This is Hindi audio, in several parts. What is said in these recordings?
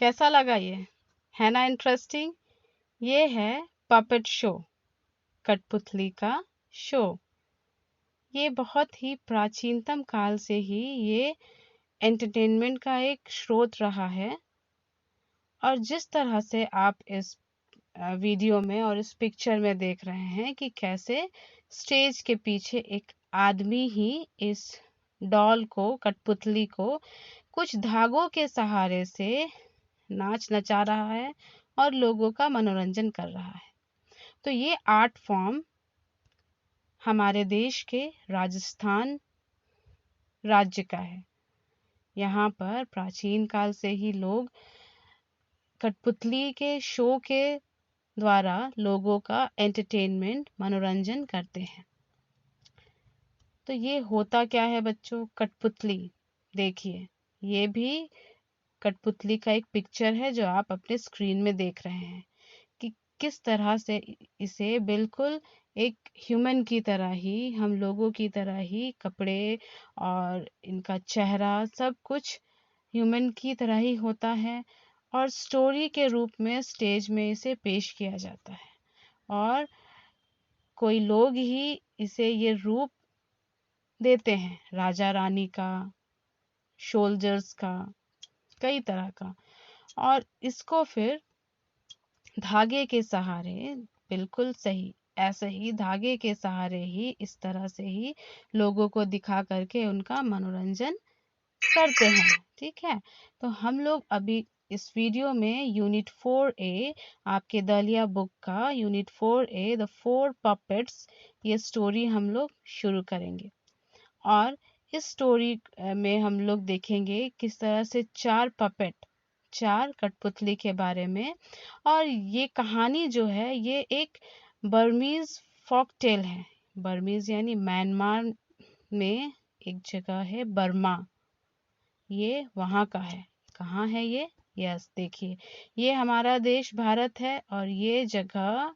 कैसा लगा ये? है ना इंटरेस्टिंग? ये है पपेट शो, कठपुतली का शो। ये बहुत ही प्राचीनतम काल से ही ये एंटरटेनमेंट का एक स्रोत रहा है। और जिस तरह से आप इस वीडियो में और इस पिक्चर में देख रहे हैं कि कैसे स्टेज के पीछे एक आदमी ही इस डॉल को, कठपुतली को कुछ धागों के सहारे से नाच नचा रहा है और लोगों का मनोरंजन कर रहा है। तो ये आर्ट फॉर्म हमारे देश के राजस्थान राज्य का है। यहाँ पर प्राचीन काल से ही लोग कठपुतली के शो के द्वारा लोगों का एंटरटेनमेंट, मनोरंजन करते हैं। तो ये होता क्या है बच्चों? कठपुतली। देखिए, ये भी कठपुतली का एक पिक्चर है जो आप अपने स्क्रीन में देख रहे हैं कि किस तरह से इसे बिल्कुल एक ह्यूमन की तरह ही, हम लोगों की तरह ही कपड़े और इनका चेहरा सब कुछ ह्यूमन की तरह ही होता है और स्टोरी के रूप में स्टेज में इसे पेश किया जाता है। और कोई लोग ही इसे ये रूप देते हैं, राजा रानी का, सोल्जर्स का, कई तरह का। और इसको फिर धागे के सहारे, बिल्कुल सही, ऐसे ही धागे के सहारे ही, इस तरह से ही लोगों को दिखा करके उनका मनोरंजन करते हैं। ठीक है, तो हम लोग अभी इस वीडियो में यूनिट 4A, आपके दलिया बुक का यूनिट 4A, द 4 पपेट्स, ये स्टोरी हम लोग शुरू करेंगे। और इस स्टोरी में हम लोग देखेंगे किस तरह से 4 पपेट, 4 कठपुतली के बारे में। और ये कहानी जो है ये एक बर्मीज फोक टेल है। बर्मीज यानी म्यांमार में एक जगह है बर्मा, ये वहाँ का है। कहाँ है ये? यस, देखिए, ये हमारा देश भारत है और ये जगह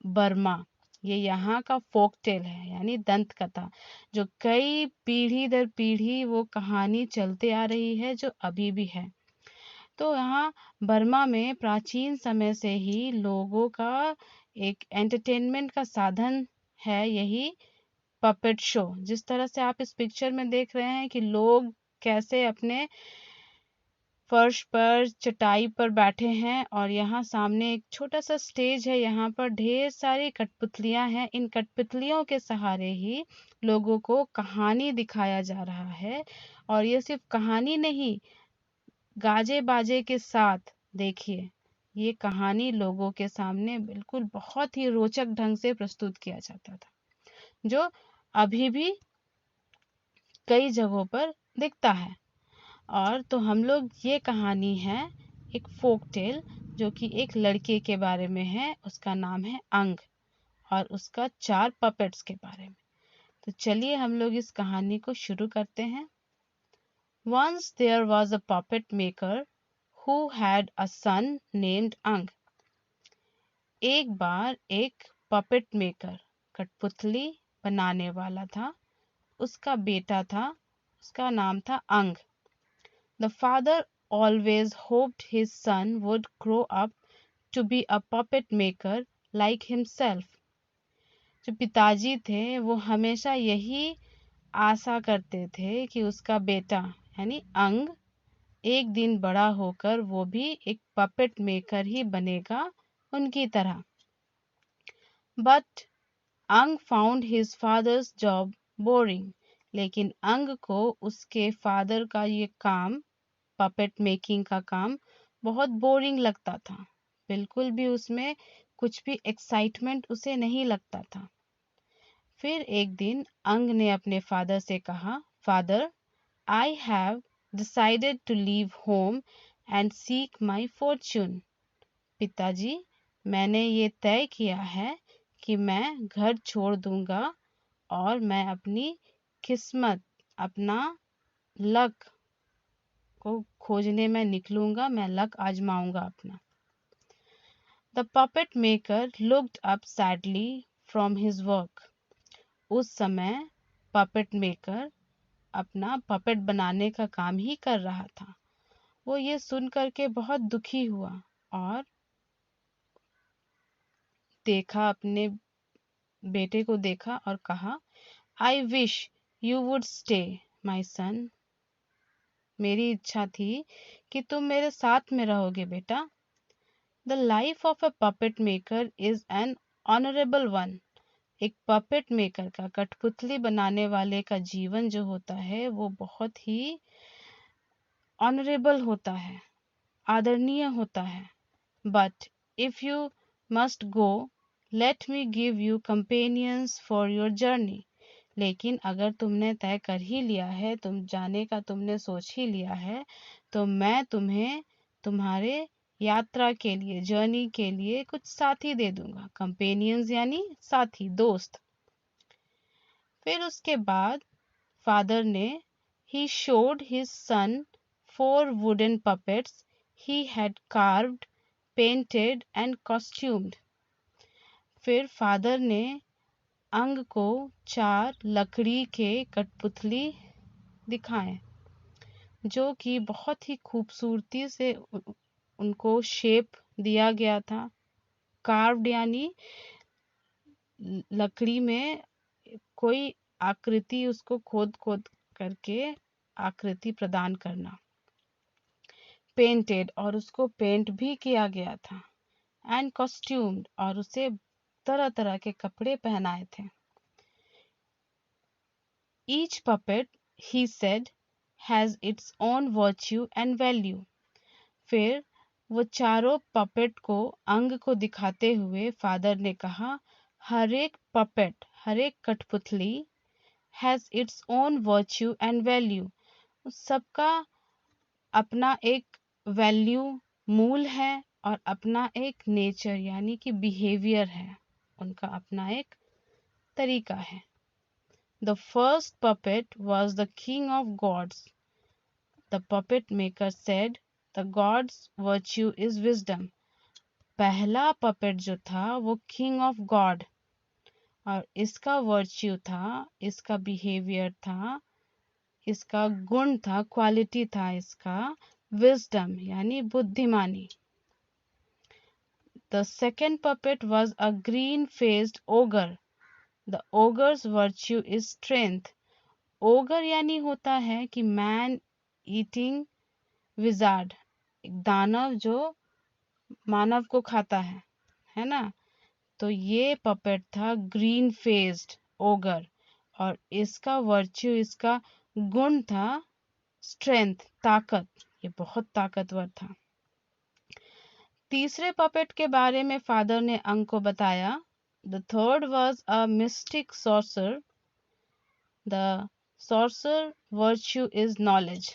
बर्मा, ये यहाँ का फोक टेल है, यानी दंत कथा, जो कई पीढ़ी दर पीढ़ी वो कहानी चलते आ रही है, जो अभी भी है। तो यहाँ बर्मा में प्राचीन समय से ही लोगों का एक एंटरटेनमेंट का साधन है यही पपेट शो। जिस तरह से आप इस पिक्चर में देख रहे हैं कि लोग कैसे अपने फर्श पर, चटाई पर बैठे हैं और यहाँ सामने एक छोटा सा स्टेज है। यहाँ पर ढेर सारी कठपुतलियां हैं। इन कठपुतलियों के सहारे ही लोगों को कहानी दिखाया जा रहा है। और ये सिर्फ कहानी नहीं, गाजे बाजे के साथ देखिए, ये कहानी लोगों के सामने बिल्कुल बहुत ही रोचक ढंग से प्रस्तुत किया जाता था, जो अभी भी कई जगहों पर दिखता है। और तो हम लोग, ये कहानी है एक फोक टेल, जो कि एक लड़के के बारे में है, उसका नाम है अंग, और उसका 4 पपेट्स के बारे में। तो चलिए हम लोग इस कहानी को शुरू करते हैं। Once there was a puppet maker who had a son named अंग। एक बार एक पपेट मेकर, कठपुतली बनाने वाला था, उसका बेटा था, उसका नाम था अंग। The father always hoped his son would grow up to be a puppet maker like himself. जो पिताजी थे वो हमेशा यही आशा करते थे कि उसका बेटा यानी अंग एक दिन बड़ा होकर वो भी एक पपेट मेकर ही बनेगा उनकी तरह। But अंग found his father's job boring. लेकिन अंग को उसके फादर का ये काम, पपेट मेकिंग का काम, बहुत बोरिंग लगता था। बिल्कुल भी उसमें कुछ भी एक्साइटमेंट उसे नहीं लगता था। फिर एक दिन अंग ने अपने फादर से कहा, father, I have decided to leave home and seek my fortune. पिताजी, मैंने ये तय किया है कि मैं घर छोड़ दूंगा और मैं अपनी किस्मत, अपना लक को खोजने में निकलूंगा, मैं लक आजमाऊंगा अपना। The puppet maker looked up sadly from his work. उस समय पपेट मेकर अपना पपेट बनाने का काम ही कर रहा था। वो ये सुन करके बहुत दुखी हुआ और देखा, अपने बेटे को देखा और कहा, I wish you would stay my son. मेरी इच्छा थी कि तुम मेरे साथ में रहोगे बेटा। The life of a puppet maker is an honourable one. एक पपेट मेकर का, कठपुतली बनाने वाले का जीवन जो होता है वो बहुत ही ऑनरेबल होता है, आदरणीय होता है। But if you must go, let me give you companions for your journey. लेकिन अगर तुमने तय कर ही लिया है, तुम जाने का तुमने सोच ही लिया है, तो मैं तुम्हें तुम्हारे यात्रा के लिए, जर्नी के लिए कुछ साथी दे दूंगा। कंपेनियंस यानी साथी, दोस्त। फिर उसके बाद फादर ने he showed his son 4 wooden puppets he had carved, painted and costumed। फिर फादर ने अंग को 4 लकड़ी के कठपुतली दिखाए, जो कि बहुत ही खूबसूरती से उनको शेप दिया गया था। कार्व्ड यानी लकड़ी में कोई आकृति, उसको खोद खोद करके आकृति प्रदान करना। पेंटेड, और उसको पेंट भी किया गया था। एंड कॉस्ट्यूम्ड, और उसे तरह तरह के कपड़े पहनाए थे। Each puppet, he said, has its own virtue and value. फिर वो चारों पपेट को, अंग को दिखाते हुए फादर ने कहा, हर एक पपेट, हर एक कठपुतली, has its own virtue and value, सबका अपना एक वैल्यू, मूल है, और अपना एक नेचर यानी कि बिहेवियर है, उनका अपना एक तरीका है। The first puppet was the king of gods. The puppet maker said, the gods virtue is wisdom. पहला पपेट जो था वो किंग ऑफ गॉड, और इसका वर्च्यू था, इसका बिहेवियर था, इसका गुण था, क्वालिटी था इसका, विजडम यानी बुद्धिमानी। The second puppet was a green-faced ogre. The ogre's virtue is strength. Ogre यानी होता है कि man eating wizard, एक दानव जो मानव को खाता है ना। तो ये पपेट था ग्रीन फेस्ड ओगर, और इसका वर्च्यू, इसका गुण था स्ट्रेंथ, ताकत। ये बहुत ताकतवर था। तीसरे पपेट के बारे में फादर ने अंग को बताया। The third was a mistake sorcerer. The sorcerer virtue is knowledge.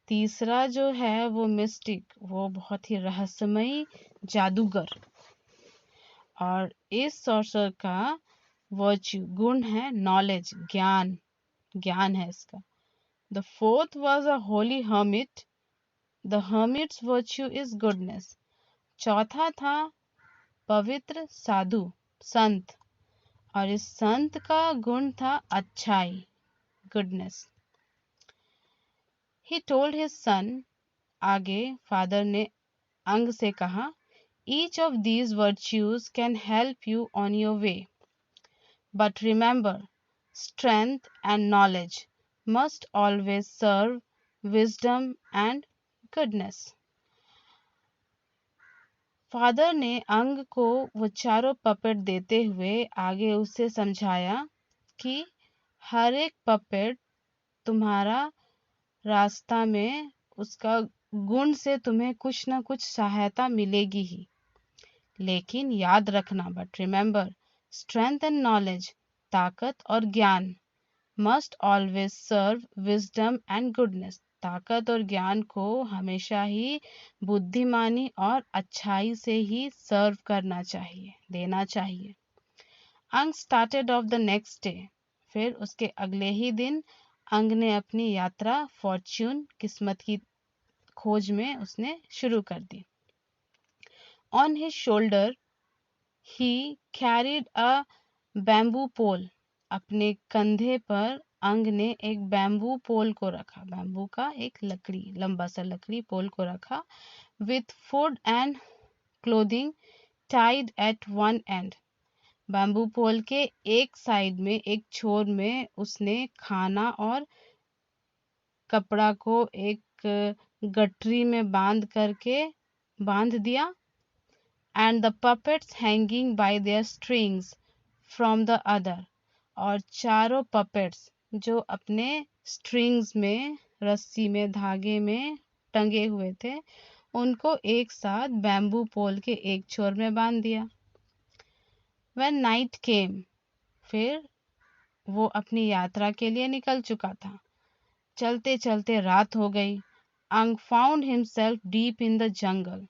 तीसरा जो है वो मिस्टिक, वो बहुत ही रहस्यमयी जादूगर, और इस सॉर्सर का वर्च्यू, गुण है नॉलेज, ज्ञान, ज्ञान है इसका। The fourth was a Holi hermit. The hermits virtue is goodness. चौथा था पवित्र साधु, संत, और इस संत का गुण था अच्छाई, goodness. He told his son, आगे फादर ने अंग से कहा, each of these virtues can help you on your way, but remember, strength and knowledge must always serve wisdom and goodness. Father ने अंग को वो चारों पपेट देते हुए आगे उसे समझाया कि हर एक पपेट तुम्हारा रास्ता में, उसका गुण से तुम्हें कुछ ना कुछ सहायता मिलेगी ही। लेकिन याद रखना, but remember, strength and knowledge, ताकत और ज्ञान, must always serve wisdom and goodness, ताकत और ज्ञान को हमेशा ही बुद्धिमानी और अच्छाई से ही सर्व करना चाहिए, देना चाहिए। अंग started off the next day. फिर उसके अगले ही दिन अंग ने अपनी यात्रा फॉर्च्यून, किस्मत की खोज में उसने शुरू कर दी। On his shoulder he carried a bamboo pole. अपने कंधे पर अंग ने एक बैम्बू पोल को रखा, बैम्बू का एक लकड़ी, लंबा सा लकड़ी पोल को रखा, with food and clothing tied at one end. Bamboo pole के एक साइड में, एक छोर में उसने खाना और कपड़ा को एक गठरी में बांध दिया। And the puppets hanging bye there strings from the other, और चारों पपेट्स जो अपने स्ट्रिंग्स में, रस्सी में, धागे में टंगे हुए थे, उनको एक साथ बैम्बू पोल के एक छोर में बांध दिया। When night came, फिर वो अपनी यात्रा के लिए निकल चुका था। चलते चलते रात हो गई। अंग found himself deep in the jungle,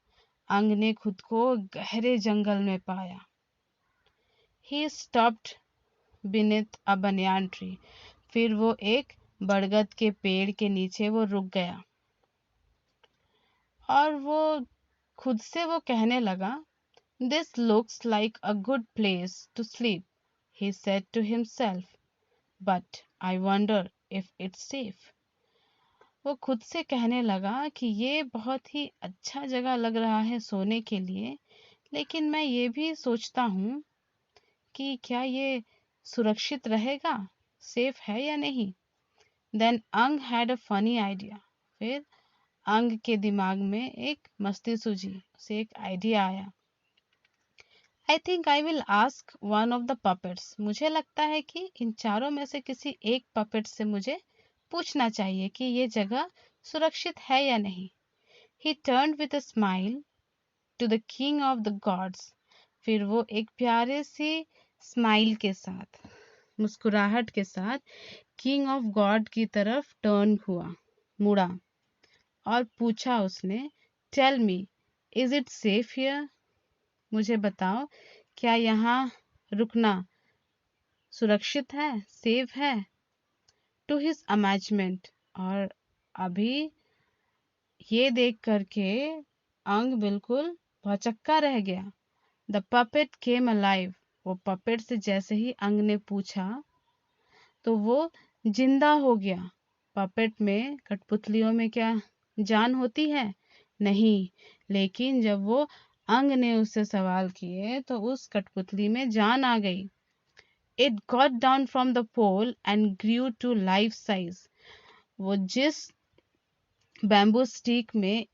अंग ने खुद को गहरे जंगल में पाया। He stopped beneath a banyan tree, फिर वो एक बरगद के पेड़ के नीचे वो रुक गया और वो खुद से वो कहने लगा, this looks like a good place to sleep, he said to himself, but I wonder if it's safe. वो खुद से कहने लगा कि ये बहुत ही अच्छा जगह लग रहा है सोने के लिए, लेकिन मैं ये भी सोचता हूँ कि क्या ये सुरक्षित रहेगा, सेफ है या नहीं। Then अंग had a funny idea. फिर अंग के दिमाग में एक मस्ती सूझी, उसे एक आइडिया आया। I think I will ask one of the puppets. मुझे लगता है कि इन चारों में से किसी एक पपेट से मुझे पूछना चाहिए कि ये जगह सुरक्षित है या नहीं। He turned with a smile to the king of the gods. फिर वो एक प्यारे सी स्माइल के साथ, मुस्कुराहट के साथ किंग ऑफ गॉड की तरफ टर्न हुआ, मुड़ा, और पूछा उसने, tell me, is it safe here? मुझे बताओ, क्या यहाँ रुकना सुरक्षित है, सेफ है? टू हिज अमेजमेंट, और अभी ये देख करके अंग बिल्कुल भौचक्का रह गया। द पपेट केम अलाइव, वो पपेट से जैसे ही अंग ने पूछा तो वो जिंदा हो गया। पपेट में, कठपुतलियों में क्या जान होती है? नहीं, लेकिन जब वो अंग ने उससे सवाल किए तो उस कठपुतली में जान आ गई। It got down from the pole and grew to life size. वो जिस बैम्बू स्टिक में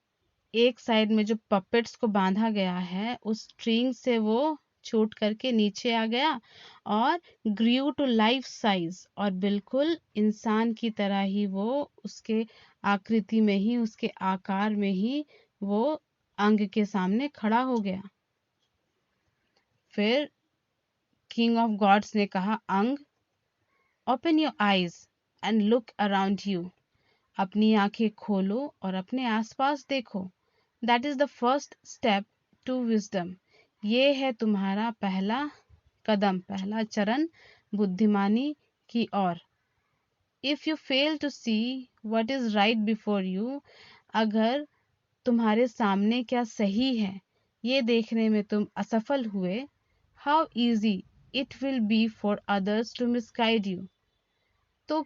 एक साइड में जो पपेट्स को बांधा गया है, उस स्ट्रिंग से वो छूट करके नीचे आ गया और ग्रू टू लाइफ साइज, और बिल्कुल इंसान की तरह ही वो उसके आकृति में ही, उसके आकार में ही वो अंग के सामने खड़ा हो गया। फिर किंग ऑफ गॉड्स ने कहा, Ang, open your eyes and look around you. अपनी आंखें खोलो और अपने आसपास देखो। That is the first step to wisdom. ये है तुम्हारा पहला कदम, पहला चरण बुद्धिमानी की ओर। If you fail to see what is right before you, अगर तुम्हारे सामने क्या सही है ये देखने में तुम असफल हुए, how easy it will be for others to misguide you, तो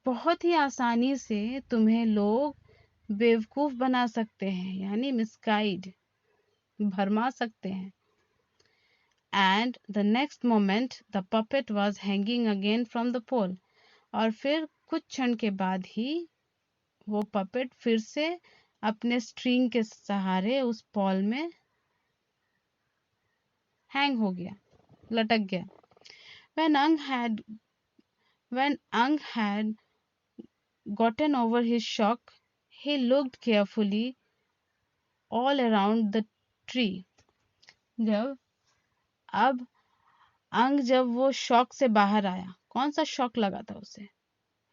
बहुत ही आसानी से तुम्हें लोग बेवकूफ बना सकते हैं, यानी मिसगाइड, भरमा सकते हैं। And the next moment the puppet was hanging again from the pole, और फिर कुछ क्षण के बाद ही वो पपेट फिर से अपने स्ट्रिंग के सहारे उस पोल में हैंग हो गया, लटक गया। When Ang had gotten over his shock, he looked carefully all around the tree. जब वो शॉक से बाहर आया, कौन सा शॉक लगा था उसे?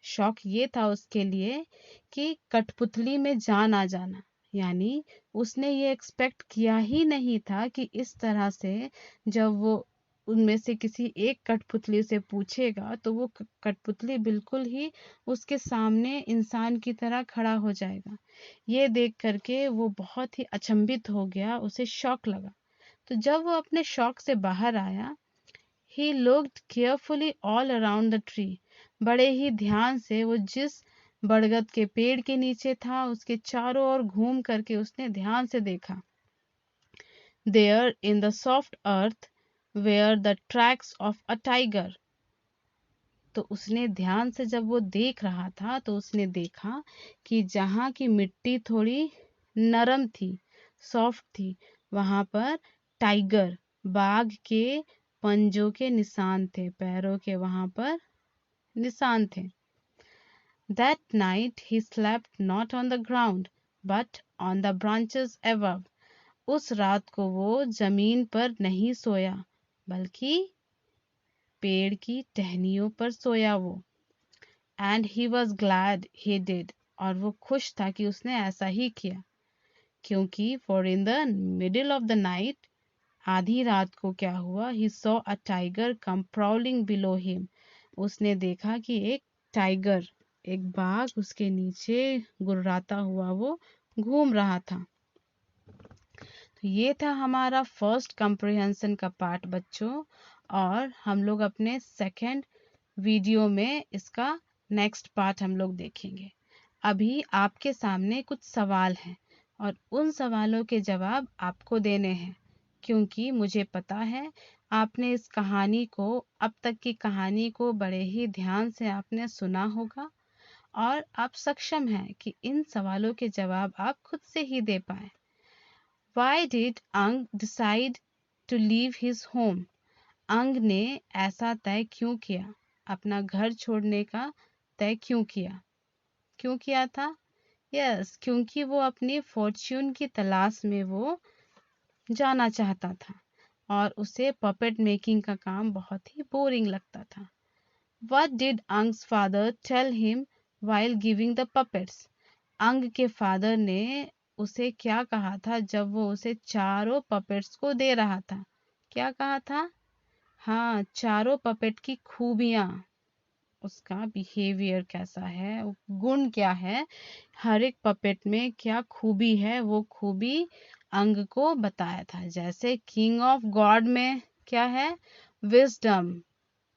शॉक ये था उसके लिए कि कठपुतली में जान आ जाना, यानी उसने ये एक्सपेक्ट किया ही नहीं था कि इस तरह से जब वो उनमें से किसी एक कठपुतली से पूछेगा तो वो कठपुतली बिल्कुल ही उसके सामने इंसान की तरह खड़ा हो जाएगा। ये देख करके वो बहुत ही अचंभित हो गया, उसे शॉक लगा। तो जब वो अपने शॉक से बाहर आया, he looked carefully all around the tree, बड़े ही ध्यान से वो जिस बरगद के पेड़ के नीचे था उसके चारों ओर घूम करके उसने ध्यान से देखा। There in the soft earth were the tracks of a tiger. तो उसने ध्यान से जब वो देख रहा था तो उसने देखा कि जहाँ की मिट्टी थोड़ी नरम थी, सॉफ्ट थी, वहां पर टाइगर, बाघ के पंजों के निशान थे, पैरों के वहां पर निशान थे। That night he slept not on the ground but on the branches above. उस रात को वो जमीन पर नहीं सोया बल्कि पेड़ की टहनियों पर सोया वो। And he was glad he did, और वो खुश था कि उसने ऐसा ही किया, क्योंकि for in the middle of the night, आधी रात को क्या हुआ, he saw a tiger come prowling below him. उसने देखा कि एक टाइगर, एक बाघ उसके नीचे गुर्राता हुआ वो घूम रहा था। तो ये था हमारा फर्स्ट कंप्रिहेंशन का पार्ट बच्चों, और हम लोग अपने सेकंड वीडियो में इसका नेक्स्ट पार्ट हम लोग देखेंगे। अभी आपके सामने कुछ सवाल हैं और उन सवालों के जवाब आपको देने हैं, क्योंकि मुझे पता है आपने इस कहानी को, अब तक की कहानी को बड़े ही ध्यान से आपने सुना होगा और आप सक्षम हैं कि इन सवालों के जवाब आप खुद से ही दे पाए। Why did Ang decide to leave his home? अंग ने ऐसा तय क्यों किया, अपना घर छोड़ने का तय क्यों किया था? यस, क्योंकि वो अपनी फॉर्च्यून की तलाश में वो जाना चाहता था और उसे पपेट मेकिंग का काम बहुत ही बोरिंग लगता था। What did Ang's father tell him while giving the puppets? अंग के फादर ने उसे क्या कहा था जब वो उसे चारों पपेट्स को दे रहा था? क्या कहा था? हाँ, चारों पपेट की खूबियां, उसका बिहेवियर कैसा है, गुण क्या है, हर एक पपेट में क्या खूबी है, वो खूबी अंग को बताया था। जैसे किंग ऑफ गॉड में क्या है? विजडम,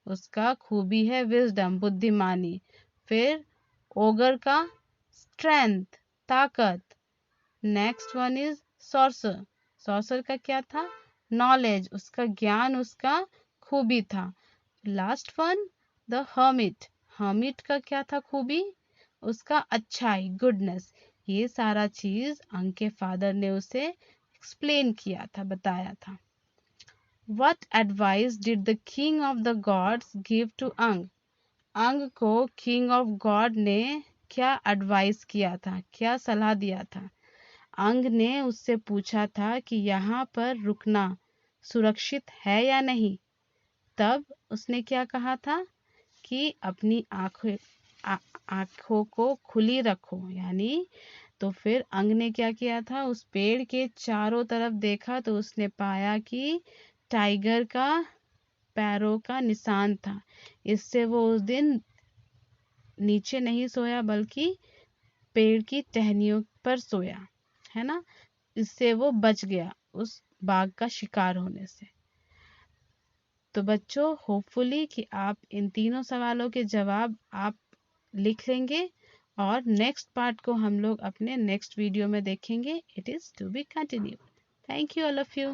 उसका खूबी है विजडम, बुद्धिमानी। फिर ओगर का स्ट्रेंथ, ताकत। Next one is sorcerer, sorcerer का क्या था? नॉलेज, उसका ज्ञान, उसका खूबी था। Last one the hermit, hermit का क्या था खूबी? उसका अच्छाई, गुडनेस। ये सारा चीज अंग के फादर ने उसे एक्सप्लेन किया था, बताया था। What advice did the king of the gods give to अंग? अंग को किंग ऑफ गॉड ने क्या एडवाइस किया था, क्या सलाह दिया था? अंग ने उससे पूछा था कि यहाँ पर रुकना सुरक्षित है या नहीं। तब उसने क्या कहा था कि अपनी आंखों को खुली रखो, यानी तो फिर अंग ने क्या किया था, उस पेड़ के चारों तरफ देखा तो उसने पाया कि टाइगर का पैरों का निशान था। इससे वो उस दिन नीचे नहीं सोया बल्कि पेड़ की टहनियों पर सोया, है ना। इससे वो बच गया उस बाघ का शिकार होने से। तो बच्चों, होपफुली कि आप इन तीनों सवालों के जवाब आप लिख लेंगे और नेक्स्ट पार्ट को हम लोग अपने नेक्स्ट वीडियो में देखेंगे। It is to be continue. Thank you all of you.